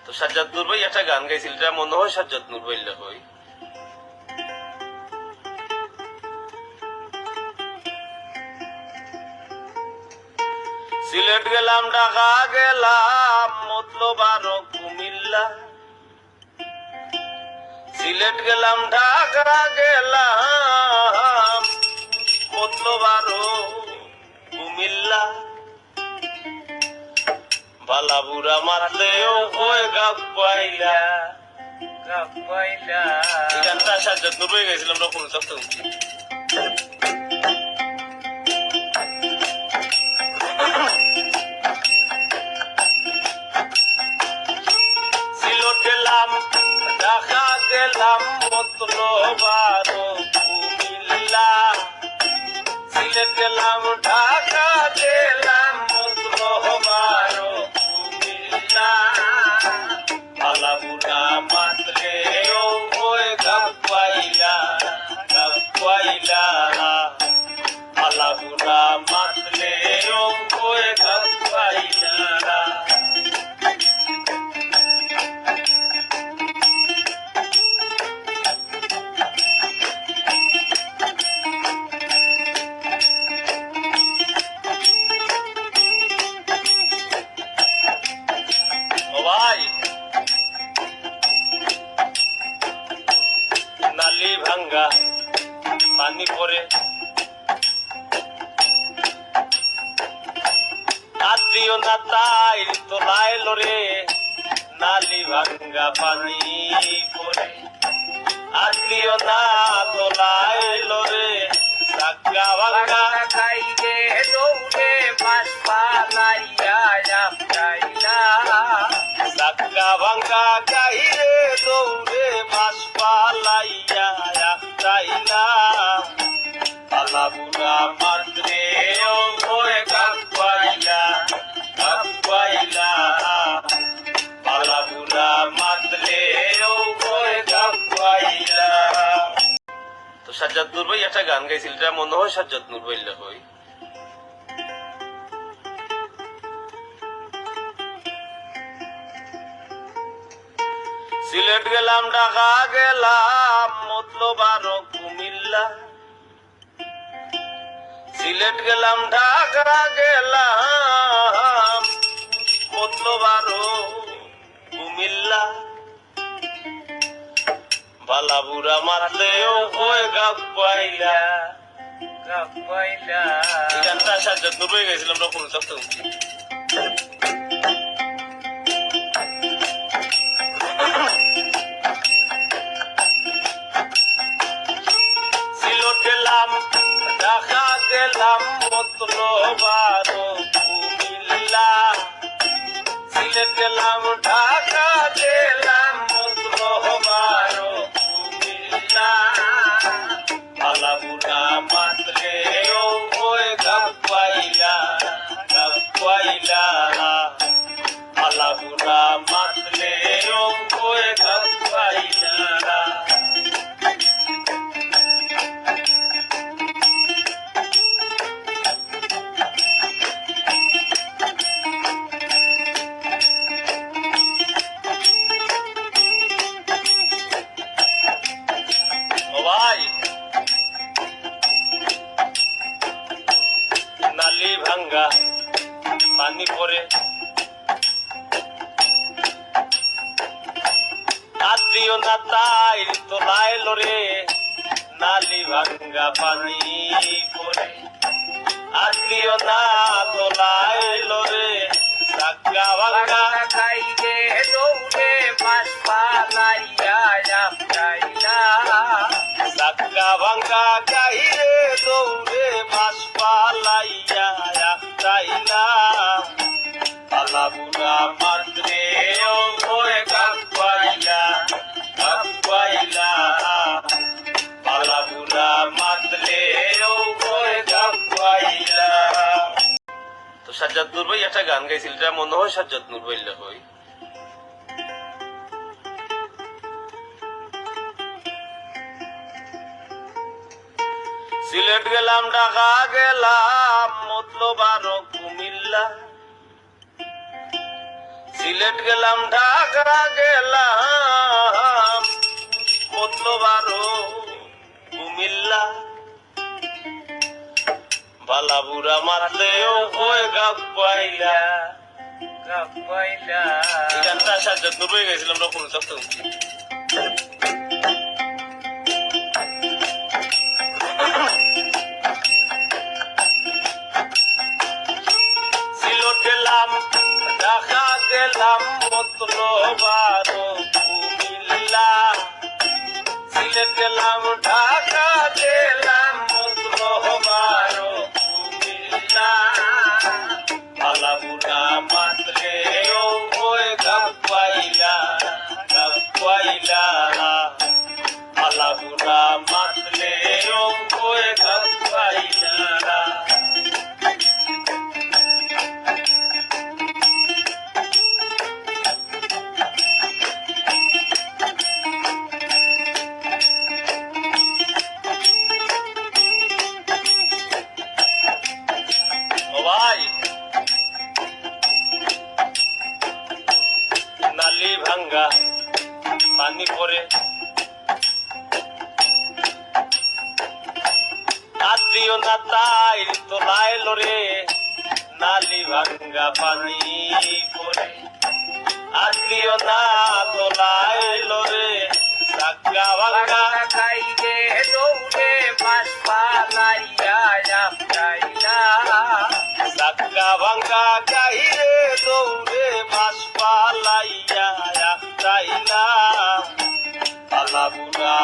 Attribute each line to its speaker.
Speaker 1: তো সাজ্জাদ নূর ভাই একটা গান গাইছিল, এটা মনে হয় সাজ্জাদ নূর ভাই হয়। সিলেট গেলাম, ঢাকা গেলাম, মতলব আরো কুমিল্লা। সিলেট গেলাম, ঢাকা গেলাম, মতলব আরো কুমিল্লা। বালা বুড়া মারলেও ওই গাপ পাইলা, গাপ পাইলা। এই গানটা সাজ্জাদ নূর ভাই গেছিলাম, আমরা কোনো তথ্য শুনছি। সিলেট গেলাম, ঢাকা গেলাম, মতলব আরো কুমিল্লা। সিলেট গেলাম, ঢাকা গেলাম, মতলব আরো কুমিল্লা। বালা বুড়া মারলেও ওই গাপ পাইলা, গাপ পাইলা। বালা বুড়া মারলেও ওই গাপ পাইলা। ভাই নালি ভাঙ্গা পানি পরে, আত্মীয় না তাই তোলায় লরে। নালি ভাঙ্গা পানি পরে, আত্মীয় না তোলায় লরে। সাক্কা ভাঙ্গা খাইলে দৌড়ে বাস পালাইয়া যাইলা। সাক্কা ভাঙ্গা খাইলে দৌড়ে বাস পালাইয়া যাইলা। বালা বুড়া মারলে ওই গাপ পাইলা, গাপ পাইলা। বালা বুড়া মারলে ওই গাপ পাইলা। তো সাজ্জাদ নূর ভাই একটা গান গাইছিল, এটা মনে হয় সাজ্জাদ নূর ভাই হয়। সিলেট গেলাম, ঢাকা গেলাম, মতলব আরো কুমিল্লা। সিলেট গেলাম, ঢাকা গেলাম, মতলব আরো কুমিল্লা। বালা বুড়া মারলেও ওই গাপ পাইলা, গাপ পাইলা। এই গানটা সাজ্জাদ নূর ভাই গেছিলাম, আমরা কোনো তথ্য শুনছি। সিলেট গেলাম, ঢাকা গেলাম, মতলব আরো কুমিল্লা। সিলেট গেলাম, ঢাকা গেলাম, মতলব আরো কুমিল্লা। বালা বুড়া মারলেও ওই গাপ পাইলা, গাপ পাইলা। বালা বুড়া মারলেও ওই গাপ পাইলা। ভাই নালি ভাঙ্গা পানি পরে, আত্মীয় না তাই তোলায় লরে। নালি ভাঙ্গা পানি পরে, আত্মীয় না তোলায় লরে। সাক্কা ভাঙ্গা খাইলে দৌড়ে বাস পালাইয়া যাইলা। সাক্কা ভাঙ্গা খাইলে দৌড়ে বাস পালাইয়া যাইলা। বালা বুড়া মারলে ওই গাপ পাইলা, গাপ পাইলা। বালা বুড়া মারলে ওই গাপ পাইলা। তো সাজ্জাদ নূর ভাই একটা গান গাইছিল, এটা মনে হয় সাজ্জাদ নূর ভাই হয়। সিলেট গেলাম, ঢাকা গেলাম, মতলব আরো কুমিল্লা। সিলেট গেলাম ঢাকা গেলাম মতলবারো কুমিল্লা বালা বুড়া মারলেও ওই গাপ পাইলা এই গানটা সাজ্জাদ নূর হয়ে গেছিলাম রকম তখন সিলেট গেলাম ঢাকা গেলাম মতলবারো কুমিল্লা সিলেট গেলাম ঢাকা গেলাম মতলবারো কুমিল্লা বালা বুড়া মাতলে ওই গাপ পাইলা বালা বুড়া মাতলে ওই গাপ পাইলা ও ভাই নালি ভাঙ্গা পানি পরে আত্মীয় না তাই তোলায় লরে নালি ভাঙ্গা পানি পরে আত্মীয় না তোলায় লরে সাক্কা ভাঙ্গা
Speaker 2: খাইলে দৌড়ে বাস পালাইয়া যাইলা
Speaker 1: সাক্কা ভাঙ্গা গাইরে দৌড়ে মাস পালাইয়া যাইলা বালা বুড়া